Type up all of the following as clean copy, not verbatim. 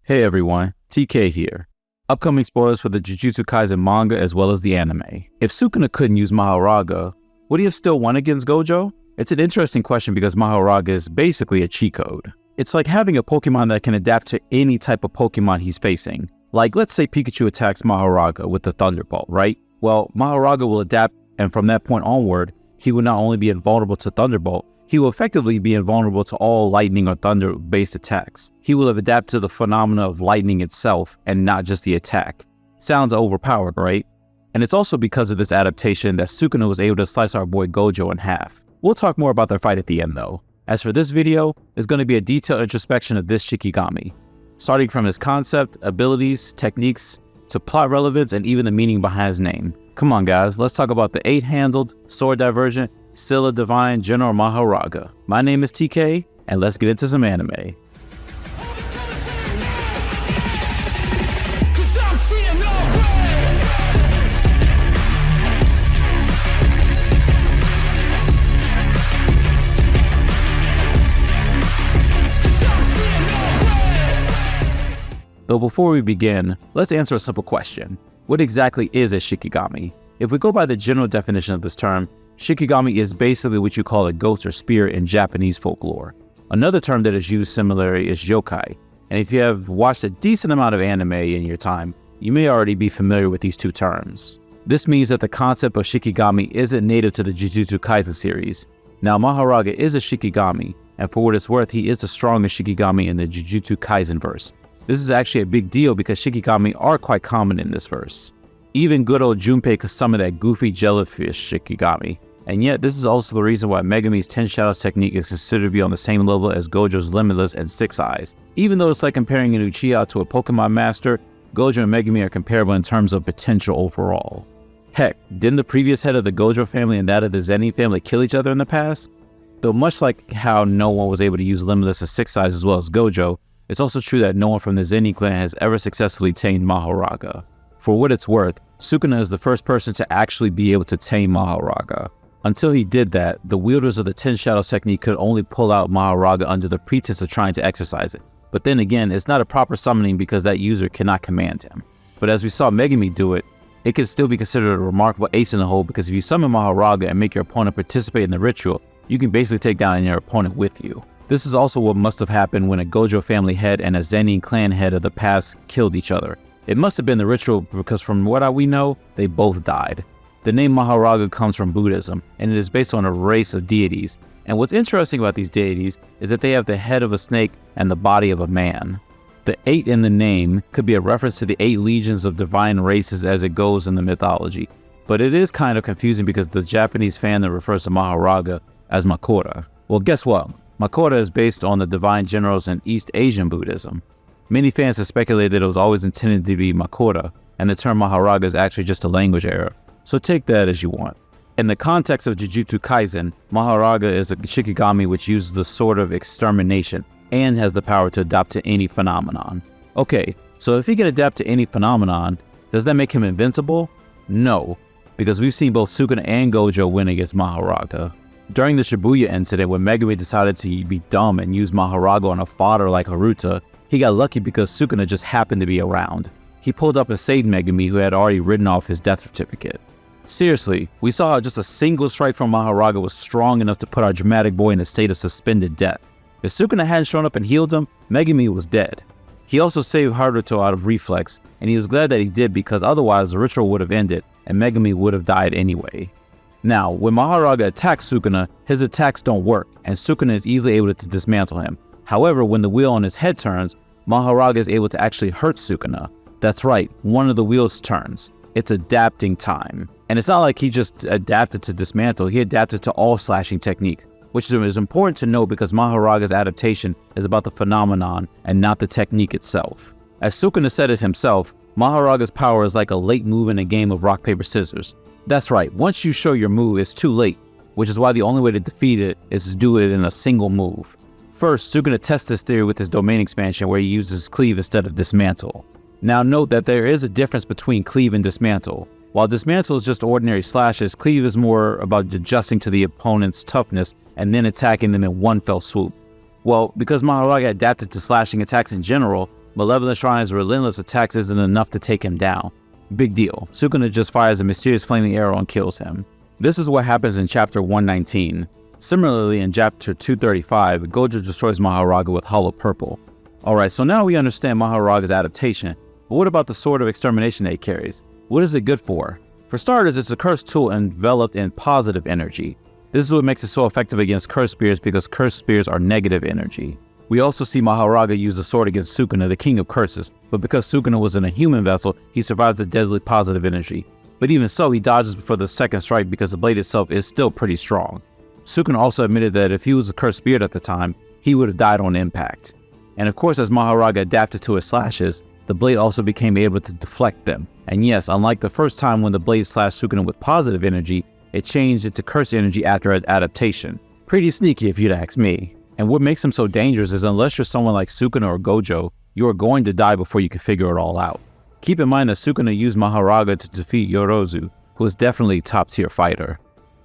Hey everyone, TK here. Upcoming spoilers for the Jujutsu Kaisen manga as well as the anime. If Sukuna couldn't use Mahoraga, would he have still won against Gojo? It's an interesting question because Mahoraga is basically a cheat code. It's like having a Pokemon that can adapt to any type of Pokemon he's facing. Like let's say Pikachu attacks Mahoraga with the Thunderbolt, right? Well, Mahoraga will adapt, and from that point onward, he will not only be invulnerable to Thunderbolt, he will effectively be invulnerable to all lightning or thunder-based attacks. He will have adapted to the phenomena of lightning itself and not just the attack. Sounds overpowered, right? And it's also because of this adaptation that Sukuna was able to slice our boy Gojo in half. We'll talk more about their fight at the end though. As for this video, it's going to be a detailed introspection of this Shikigami, starting from his concept, abilities, techniques, to plot relevance, and even the meaning behind his name. Come on guys, let's talk about the 8-handled, sword divergent, still a divine General Mahoraga. My name is TK, and let's get into some anime. Though before we begin, let's answer a simple question. What exactly is a Shikigami? If we go by the general definition of this term, Shikigami is basically what you call a ghost or spirit in Japanese folklore. Another term that is used similarly is yokai, and if you have watched a decent amount of anime in your time, you may already be familiar with these two terms. This means that the concept of Shikigami isn't native to the Jujutsu Kaisen series. Now Mahoraga is a Shikigami, and for what it's worth, he is the strongest Shikigami in the Jujutsu Kaisen verse. This is actually a big deal because Shikigami are quite common in this verse. Even good old Junpei could summon that goofy jellyfish Shikigami. And yet, this is also the reason why Megumi's 10 Shadows technique is considered to be on the same level as Gojo's Limitless and 6 Eyes. Even though it's like comparing an Uchiha to a Pokemon Master, Gojo and Megumi are comparable in terms of potential overall. Heck, didn't the previous head of the Gojo family and that of the Zenin family kill each other in the past? Though much like how no one was able to use Limitless and 6 Eyes as well as Gojo, it's also true that no one from the Zenin clan has ever successfully tamed Mahoraga. For what it's worth, Sukuna is the first person to actually be able to tame Mahoraga. Until he did that, the wielders of the 10 Shadows technique could only pull out Mahoraga under the pretense of trying to exercise it. But then again, it's not a proper summoning because that user cannot command him. But as we saw Megumi do it, it can still be considered a remarkable ace in the hole because if you summon Mahoraga and make your opponent participate in the ritual, you can basically take down your opponent with you. This is also what must have happened when a Gojo family head and a Zenin clan head of the past killed each other. It must have been the ritual because from what we know, they both died. The name Mahoraga comes from Buddhism, and it is based on a race of deities. And what's interesting about these deities is that they have the head of a snake and the body of a man. The 8 in the name could be a reference to the 8 legions of divine races as it goes in the mythology. But it is kind of confusing because the Japanese fandom refers to Mahoraga as Makora. Well, guess what? Makora is based on the divine generals in East Asian Buddhism. Many fans have speculated that it was always intended to be Makora, and the term Mahoraga is actually just a language error. So take that as you want. In the context of Jujutsu Kaisen, Mahoraga is a Shikigami which uses the sword of extermination and has the power to adapt to any phenomenon. Okay, so if he can adapt to any phenomenon, does that make him invincible? No, because we've seen both Sukuna and Gojo win against Mahoraga. During the Shibuya incident when Megumi decided to be dumb and use Mahoraga on a fodder like Haruta, he got lucky because Sukuna just happened to be around. He pulled up and saved Megumi who had already written off his death certificate. Seriously, we saw how just a single strike from Mahoraga was strong enough to put our dramatic boy in a state of suspended death. If Sukuna hadn't shown up and healed him, Megumi was dead. He also saved Haruto out of reflex, and he was glad that he did because otherwise the ritual would have ended and Megumi would have died anyway. Now, when Mahoraga attacks Sukuna, his attacks don't work, and Sukuna is easily able to dismantle him. However, when the wheel on his head turns, Mahoraga is able to actually hurt Sukuna. That's right, one of the wheels turns. It's adapting time. And it's not like he just adapted to dismantle, he adapted to all slashing technique, which is important to know because Mahoraga's adaptation is about the phenomenon and not the technique itself. As Sukuna said it himself, Mahoraga's power is like a late move in a game of rock, paper, scissors. That's right, once you show your move, it's too late, which is why the only way to defeat it is to do it in a single move. First, Sukuna tests this theory with his domain expansion where he uses cleave instead of dismantle. Now note that there is a difference between cleave and dismantle. While dismantle is just ordinary slashes, cleave is more about adjusting to the opponent's toughness and then attacking them in one fell swoop. Well, because Mahoraga adapted to slashing attacks in general, Malevolent Shrine's relentless attacks isn't enough to take him down. Big deal. Sukuna just fires a mysterious flaming arrow and kills him. This is what happens in chapter 119. Similarly, in chapter 235, Gojo destroys Mahoraga with hollow purple. Alright, so now we understand Mahoraga's adaptation, but what about the sword of extermination that he carries? What is it good for? For starters, it's a cursed tool enveloped in positive energy. This is what makes it so effective against cursed spears, because cursed spears are negative energy. We also see Mahoraga use the sword against Sukuna, the king of curses, but because Sukuna was in a human vessel, he survives the deadly positive energy. But even so, he dodges before the second strike because the blade itself is still pretty strong. Sukuna also admitted that if he was a cursed spirit at the time, he would have died on impact. And of course, as Mahoraga adapted to his slashes, the blade also became able to deflect them. And yes, unlike the first time when the blade slashed Sukuna with positive energy, it changed into cursed energy after adaptation. Pretty sneaky if you'd ask me. And what makes him so dangerous is unless you're someone like Sukuna or Gojo, you are going to die before you can figure it all out. Keep in mind that Sukuna used Mahoraga to defeat Yorozu, who is definitely a top tier fighter.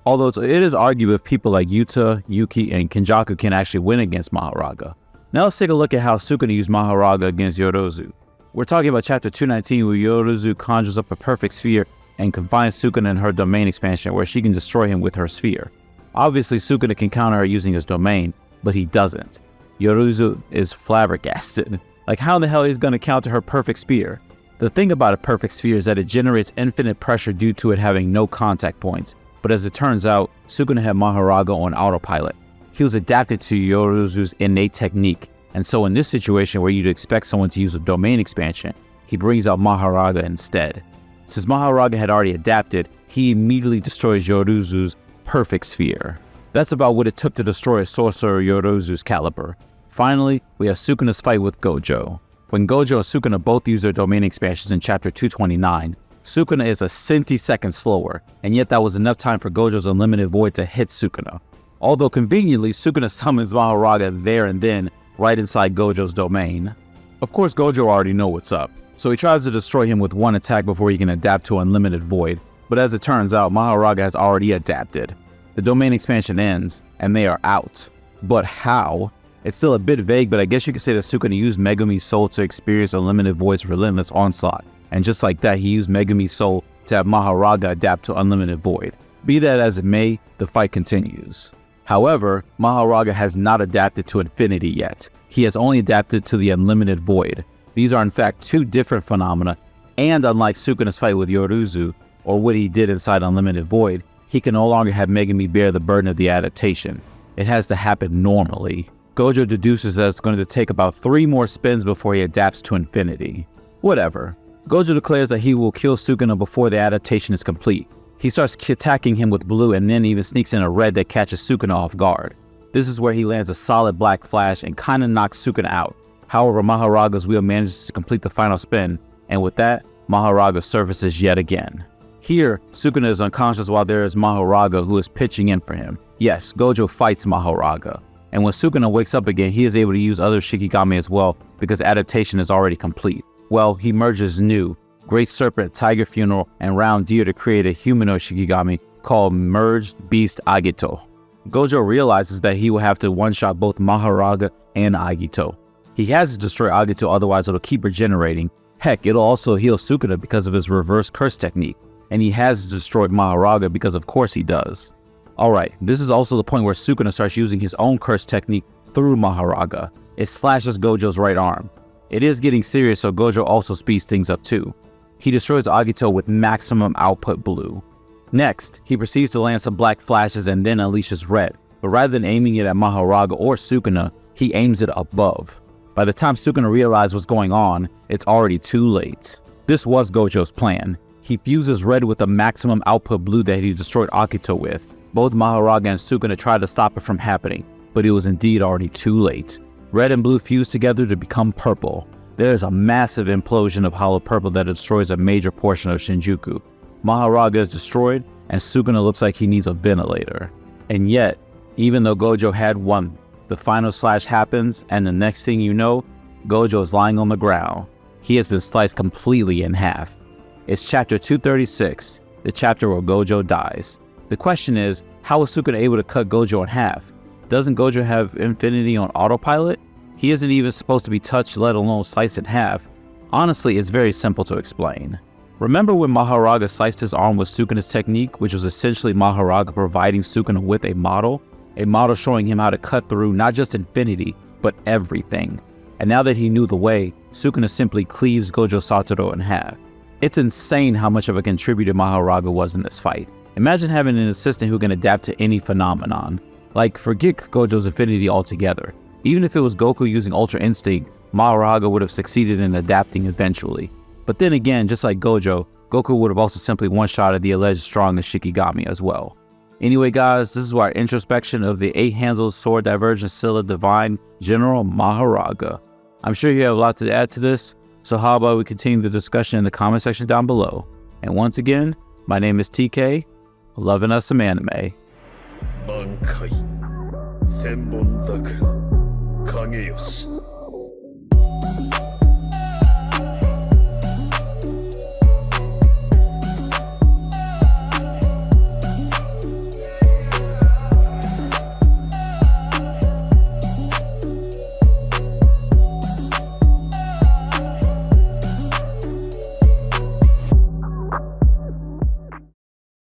Although it is argued if people like Yuta, Yuki, and Kenjaku can actually win against Mahoraga. Now let's take a look at how Sukuna used Mahoraga against Yorozu. We're talking about chapter 219 where Yorozu conjures up a perfect sphere and confines Sukuna in her domain expansion where she can destroy him with her sphere. Obviously Sukuna can counter her using his domain, but he doesn't. Yorozu is flabbergasted. Like how in the hell he's gonna counter her perfect sphere? The thing about a perfect sphere is that it generates infinite pressure due to it having no contact points. But as it turns out, Sukuna had Mahoraga on autopilot. He was adapted to Yorozu's innate technique, and so in this situation where you'd expect someone to use a domain expansion, he brings out Mahoraga instead. Since Mahoraga had already adapted, he immediately destroys Yorozu's perfect sphere. That's about what it took to destroy a sorcerer Yorozu's caliber. Finally, we have Sukuna's fight with Gojo. When Gojo and Sukuna both use their domain expansions in chapter 229, Sukuna is a centisecond slower, and yet that was enough time for Gojo's unlimited void to hit Sukuna. Although conveniently, Sukuna summons Mahoraga there and then, right inside Gojo's domain. Of course, Gojo already knows what's up, so he tries to destroy him with one attack before he can adapt to unlimited void, but as it turns out, Mahoraga has already adapted. The domain expansion ends, and they are out. But how? It's still a bit vague, but I guess you could say that Sukuna used Megumi's soul to experience unlimited void's relentless onslaught. And just like that, he used Megumi's soul to have Mahoraga adapt to unlimited void. Be that as it may, the fight continues. However, Mahoraga has not adapted to infinity yet. He has only adapted to the unlimited void. These are in fact two different phenomena, and unlike Sukuna's fight with Yorozu, or what he did inside unlimited void, he can no longer have Megumi bear the burden of the adaptation. It has to happen normally. Gojo deduces that it's going to take about 3 more spins before he adapts to infinity. Whatever. Gojo declares that he will kill Sukuna before the adaptation is complete. He starts attacking him with blue and then even sneaks in a red that catches Sukuna off guard. This is where he lands a solid black flash and kinda knocks Sukuna out. However, Mahoraga's wheel manages to complete the final spin, and with that, Mahoraga surfaces yet again. Here, Sukuna is unconscious while there is Mahoraga who is pitching in for him. Yes, Gojo fights Mahoraga. And when Sukuna wakes up again, he is able to use other Shikigami as well because adaptation is already complete. Well, he merges new, Great Serpent, Tiger Funeral, and Round Deer to create a humanoid Shikigami called Merged Beast Agito. Gojo realizes that he will have to one-shot both Mahoraga and Agito. He has to destroy Agito, otherwise it'll keep regenerating. Heck, it'll also heal Sukuna because of his reverse curse technique. And he has destroyed Mahoraga because of course he does. Alright, this is also the point where Sukuna starts using his own curse technique through Mahoraga. It slashes Gojo's right arm. It is getting serious, so Gojo also speeds things up too. He destroys Agito with maximum output blue. Next, he proceeds to land some black flashes and then unleashes red, but rather than aiming it at Mahoraga or Sukuna, he aims it above. By the time Sukuna realizes what's going on, it's already too late. This was Gojo's plan. He fuses red with the maximum output blue that he destroyed Agito with. Both Mahoraga and Sukuna tried to stop it from happening, but it was indeed already too late. Red and blue fuse together to become purple. There is a massive implosion of hollow purple that destroys a major portion of Shinjuku. Mahoraga is destroyed, and Sukuna looks like he needs a ventilator. And yet, even though Gojo had won, the final slash happens, and the next thing you know, Gojo is lying on the ground. He has been sliced completely in half. It's chapter 236, the chapter where Gojo dies. The question is, how was Sukuna able to cut Gojo in half? Doesn't Gojo have infinity on autopilot? He isn't even supposed to be touched, let alone sliced in half. Honestly, it's very simple to explain. Remember when Mahoraga sliced his arm with Sukuna's technique, which was essentially Mahoraga providing Sukuna with a model showing him how to cut through not just infinity, but everything. And now that he knew the way, Sukuna simply cleaves Gojo Satoru in half. It's insane how much of a contributor Mahoraga was in this fight. Imagine having an assistant who can adapt to any phenomenon. Like, forget Gojo's infinity altogether. Even if it was Goku using Ultra Instinct, Mahoraga would have succeeded in adapting eventually. But then again, just like Gojo, Goku would have also simply one-shotted the alleged strongest Shikigami as well. Anyway guys, this is our introspection of the 8-handled sword divergent Scylla divine General Mahoraga. I'm sure you have a lot to add to this, so how about we continue the discussion in the comment section down below. And once again, my name is TK, loving us some anime. 満開千本桜影吉